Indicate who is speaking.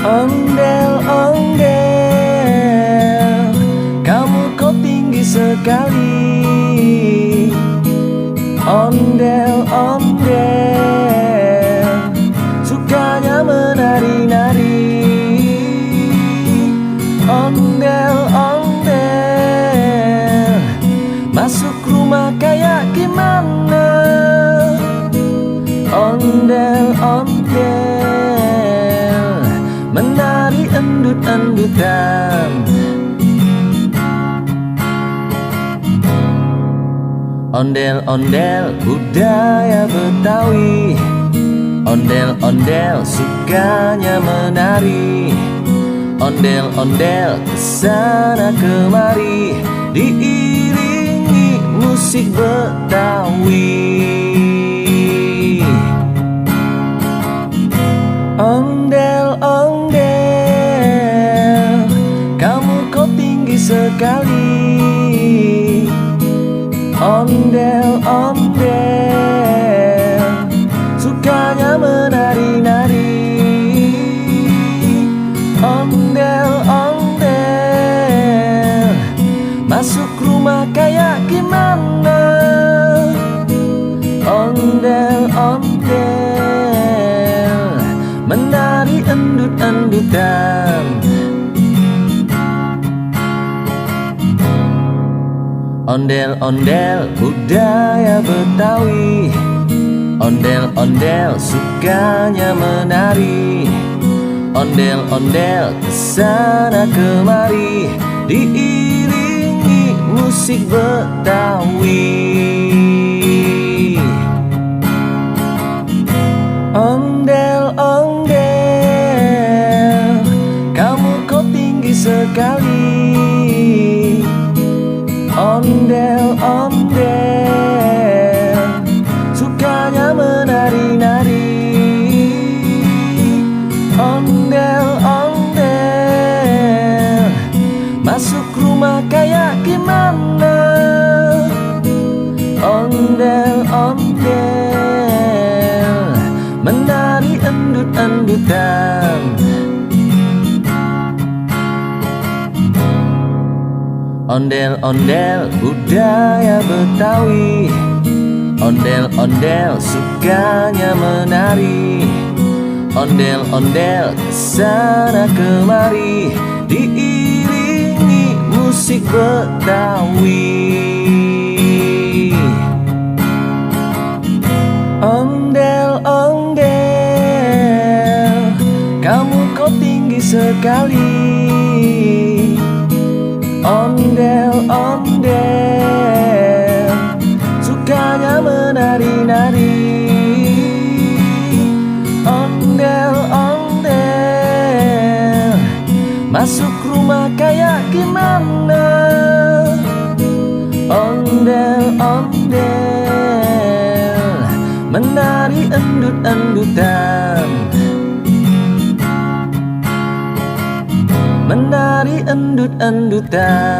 Speaker 1: Ondel-ondel, kamu kok tinggi sekali. Ondel-ondel, sukanya menari-nari. Ondel-ondel, masuk rumah kayak gimana. Ondel-ondel, menari endut-endutan. Ondel-ondel, budaya Betawi. Ondel-ondel, sukanya menari. Ondel-ondel, kesana kemari, diiringi musik Betawi. Ondel-ondel, kamu kok tinggi sekali. Ondel-ondel, sukanya menari-nari. Ondel-ondel, masuk rumah kayak gimana. Ondel-ondel, menari endut-endutan. Ondel-ondel, budaya Betawi. Ondel-ondel, sukanya menari. Ondel-ondel, kesana kemari, diiringi musik Betawi. Ondel-ondel, kamu kok tinggi sekali. Ondel-ondel, sukanya menari-nari. Ondel-ondel, masuk rumah kayak gimana. Ondel-ondel, menari endut-endutan. Ondel-ondel, budaya Betawi. Ondel-ondel, sukanya menari. Ondel-ondel, kesana kemari, diiringi musik Betawi. Ondel-ondel, kamu kok tinggi sekali. Ondel-ondel, sukanya menari-nari. Ondel-ondel, masuk rumah kayak gimana. Ondel-ondel, menari endut-endutan. Menari endut-endutan.